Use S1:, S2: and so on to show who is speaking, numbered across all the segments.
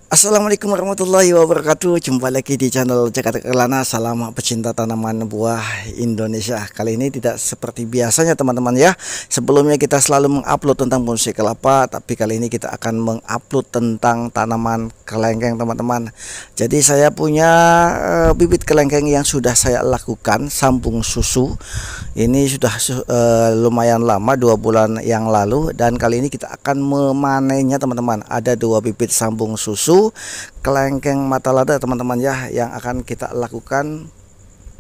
S1: Assalamualaikum warahmatullahi wabarakatuh. Jumpa lagi di channel Jakarta Kelana. Salam pecinta tanaman buah Indonesia. Kali ini tidak seperti biasanya teman-teman ya. Sebelumnya kita selalu mengupload tentang bonsai kelapa, tapi kali ini kita akan mengupload tentang tanaman kelengkeng teman-teman. Jadi saya punya bibit kelengkeng yang sudah saya lakukan sambung susu. Ini sudah lumayan lama, 2 bulan yang lalu, dan kali ini kita akan memanennya teman-teman. Ada 2 bibit sambung susu kelengkeng mata lada teman-teman ya, yang akan kita lakukan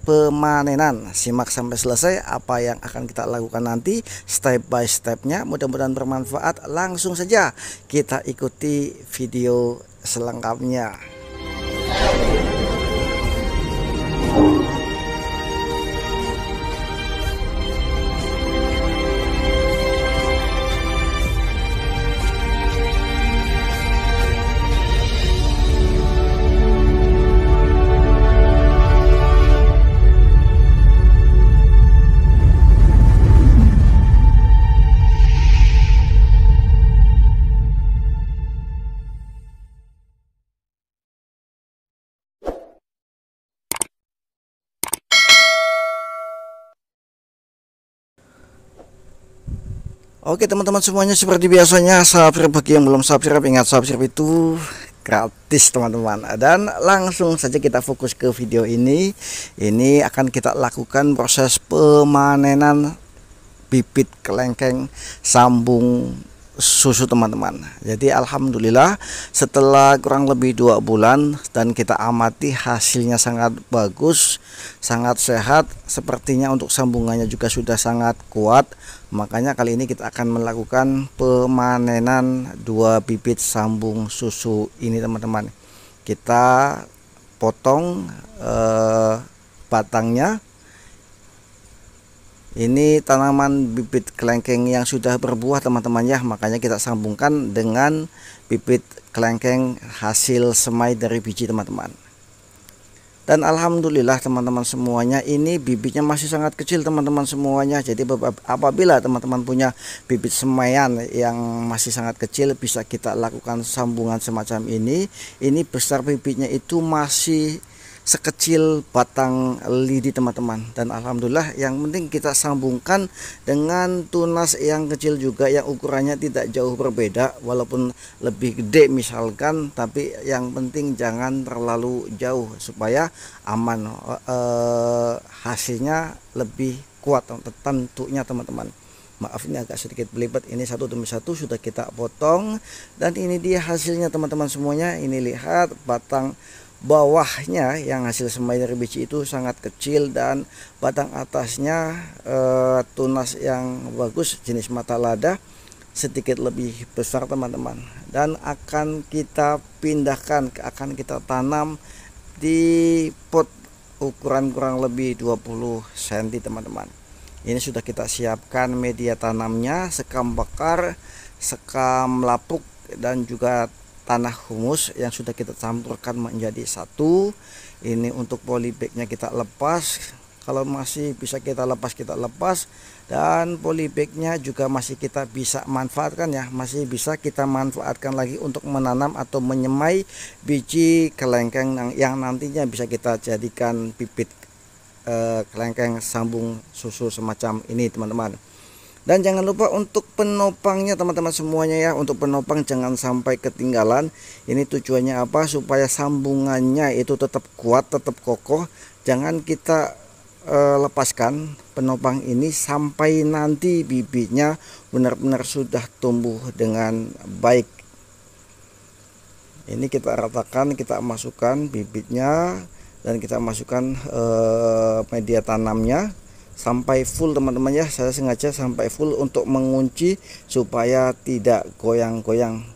S1: pemanenan. Simak sampai selesai apa yang akan kita lakukan nanti step by stepnya. Mudah-mudahan bermanfaat. Langsung saja kita ikuti video selengkapnya. Oke teman-teman semuanya, seperti biasanya subscribe. Bagi yang belum subscribe, ingat subscribe itu gratis teman-teman. Dan langsung saja kita fokus ke video ini. Ini akan kita lakukan proses pemanenan bibit kelengkeng sambung susu teman-teman. Jadi alhamdulillah setelah kurang lebih 2 bulan dan kita amati hasilnya sangat bagus, sangat sehat. Sepertinya untuk sambungannya juga sudah sangat kuat. Makanya kali ini kita akan melakukan pemanenan 2 bibit sambung susu ini teman-teman. Kita potong batangnya. Ini tanaman bibit kelengkeng yang sudah berbuah teman-teman ya, makanya kita sambungkan dengan bibit kelengkeng hasil semai dari biji teman-teman. Dan alhamdulillah teman-teman semuanya, ini bibitnya masih sangat kecil teman-teman semuanya. Jadi apabila teman-teman punya bibit semaian yang masih sangat kecil, bisa kita lakukan sambungan semacam ini. Ini besar bibitnya itu masih sekecil batang lidi teman-teman. Dan alhamdulillah yang penting kita sambungkan dengan tunas yang kecil juga, yang ukurannya tidak jauh berbeda, walaupun lebih gede misalkan, tapi yang penting jangan terlalu jauh supaya aman, hasilnya lebih kuat tentunya teman-teman. Maaf ini agak sedikit belibet, ini satu demi satu sudah kita potong. Dan ini dia hasilnya teman-teman semuanya. Ini lihat batang bawahnya yang hasil semai dari biji itu sangat kecil, dan batang atasnya tunas yang bagus jenis mata lada sedikit lebih besar teman-teman. Dan akan kita pindahkan, akan kita tanam di pot ukuran kurang lebih 20 cm teman-teman. Ini sudah kita siapkan media tanamnya, sekam bakar, sekam lapuk, dan juga tanah humus yang sudah kita campurkan menjadi satu. Ini untuk polybagnya kita lepas, kalau masih bisa kita lepas, dan polybagnya juga masih kita bisa manfaatkan ya, masih bisa kita manfaatkan lagi untuk menanam atau menyemai biji kelengkeng yang nantinya bisa kita jadikan bibit kelengkeng sambung susu semacam ini teman-teman. Dan jangan lupa untuk penopangnya teman-teman semuanya ya. Untuk penopang jangan sampai ketinggalan. Ini tujuannya apa? Supaya sambungannya itu tetap kuat, tetap kokoh. Jangan kita lepaskan penopang ini sampai nanti bibitnya benar-benar sudah tumbuh dengan baik. Ini kita ratakan, kita masukkan bibitnya, dan kita masukkan media tanamnya sampai full teman-teman ya. Saya sengaja sampai full untuk mengunci supaya tidak goyang-goyang.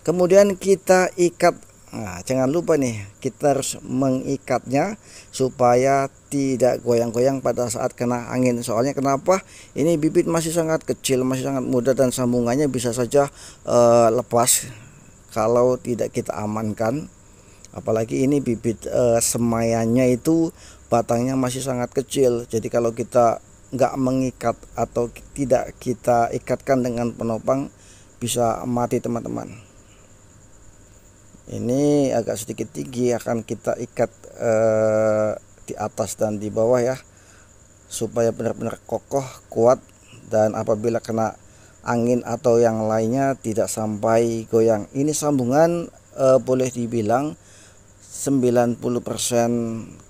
S1: Kemudian kita ikat. Nah, jangan lupa nih, kita harus mengikatnya supaya tidak goyang-goyang pada saat kena angin. Soalnya kenapa? Ini bibit masih sangat kecil, masih sangat muda, dan sambungannya bisa saja lepas kalau tidak kita amankan. Apalagi ini bibit semaiannya itu batangnya masih sangat kecil. Jadi kalau kita nggak mengikat atau tidak kita ikatkan dengan penopang, bisa mati teman-teman. Ini agak sedikit tinggi, akan kita ikat di atas dan di bawah ya, supaya benar-benar kokoh, kuat, dan apabila kena angin atau yang lainnya tidak sampai goyang. Ini sambungan boleh dibilang 90%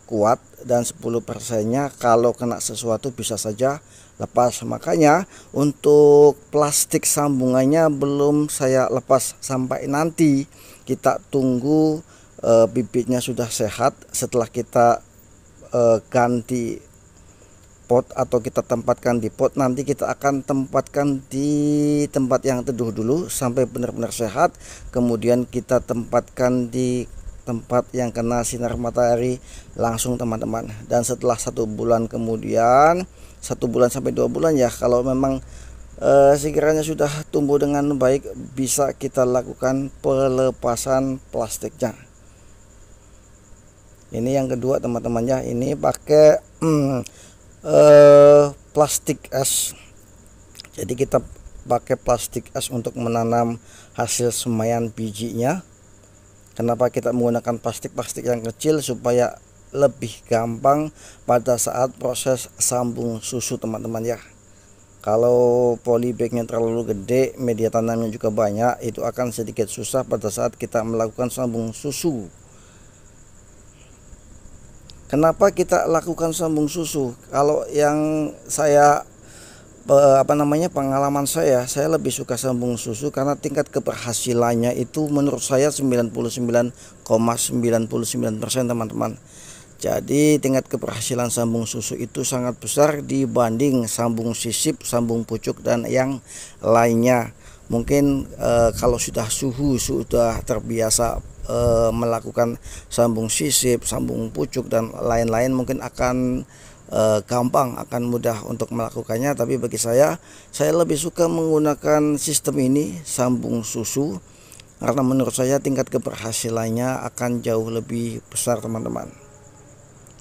S1: kuat dan 10%-nya kalau kena sesuatu bisa saja lepas. Makanya untuk plastik sambungannya belum saya lepas, sampai nanti kita tunggu bibitnya sudah sehat. Setelah kita ganti pot atau kita tempatkan di pot, nanti kita akan tempatkan di tempat yang teduh dulu sampai benar-benar sehat, kemudian kita tempatkan di tempat yang kena sinar matahari langsung teman-teman. Dan setelah 1 bulan kemudian, 1 bulan sampai 2 bulan ya, kalau memang sekiranya sudah tumbuh dengan baik, bisa kita lakukan pelepasan plastiknya. Ini yang kedua teman-temannya, ini pakai plastik es. Jadi kita pakai plastik es untuk menanam hasil semaian bijinya. Kenapa kita menggunakan plastik yang kecil? Supaya lebih gampang pada saat proses sambung susu teman-teman ya. Kalau polybagnya terlalu gede, media tanamnya juga banyak, itu akan sedikit susah pada saat kita melakukan sambung susu. Kenapa kita lakukan sambung susu? Kalau yang saya pengalaman saya lebih suka sambung susu karena tingkat keberhasilannya itu menurut saya 99,99% teman-teman. Jadi tingkat keberhasilan sambung susu itu sangat besar dibanding sambung sisip, sambung pucuk, dan yang lainnya. Mungkin kalau sudah terbiasa melakukan sambung sisip, sambung pucuk, dan lain-lain, mungkin akan gampang, akan mudah untuk melakukannya. Tapi bagi saya lebih suka menggunakan sistem ini, sambung susu, karena menurut saya tingkat keberhasilannya akan jauh lebih besar teman-teman.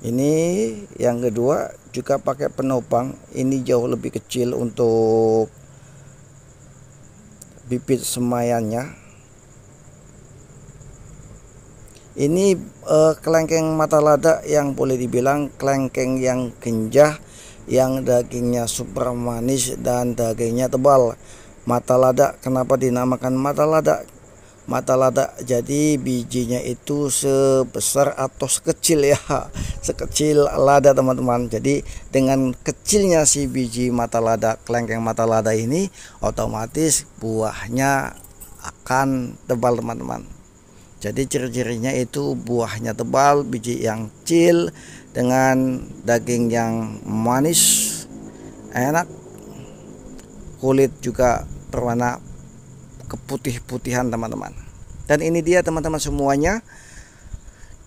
S1: Ini yang kedua, juga pakai penopang. Ini jauh lebih kecil untuk bibit semaiannya. Ini kelengkeng mata lada yang boleh dibilang kelengkeng yang genjah, yang dagingnya super manis dan dagingnya tebal. Mata lada, kenapa dinamakan mata lada? Mata lada jadi bijinya itu sebesar atau sekecil ya, sekecil lada teman-teman. Jadi dengan kecilnya si biji mata lada, kelengkeng mata lada ini, otomatis buahnya akan tebal teman-teman. Jadi ciri-cirinya itu buahnya tebal, biji yang kecil, dengan daging yang manis, enak, kulit juga berwarna keputih-putihan teman-teman. Dan ini dia teman-teman semuanya,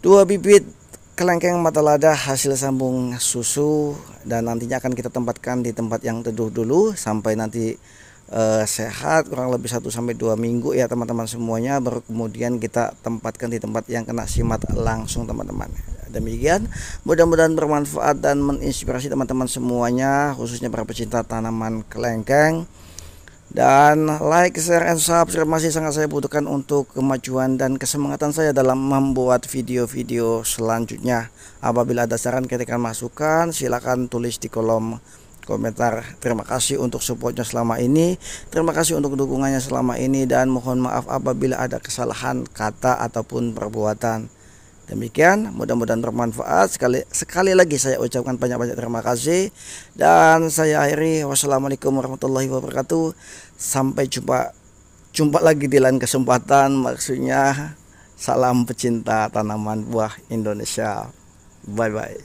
S1: 2 bibit kelengkeng mata lada hasil sambung susu, dan nantinya akan kita tempatkan di tempat yang teduh dulu sampai nanti sehat, kurang lebih 1-2 minggu ya teman-teman semuanya, baru kemudian kita tempatkan di tempat yang kena simat langsung teman-teman. Demikian, mudah-mudahan bermanfaat dan menginspirasi teman-teman semuanya, khususnya para pecinta tanaman kelengkeng. Dan like, share, and subscribe masih sangat saya butuhkan untuk kemajuan dan kesemangatan saya dalam membuat video-video selanjutnya. Apabila ada saran, kritikan, masukan, silakan tulis di kolom komentar. Terima kasih untuk supportnya selama ini, terima kasih untuk dukungannya selama ini, dan mohon maaf apabila ada kesalahan kata ataupun perbuatan. Demikian, mudah-mudahan bermanfaat. Sekali lagi saya ucapkan banyak-banyak terima kasih, dan saya akhiri. Wassalamualaikum warahmatullahi wabarakatuh. Sampai jumpa lagi di lain kesempatan. Maksudnya salam pecinta tanaman buah Indonesia. Bye bye.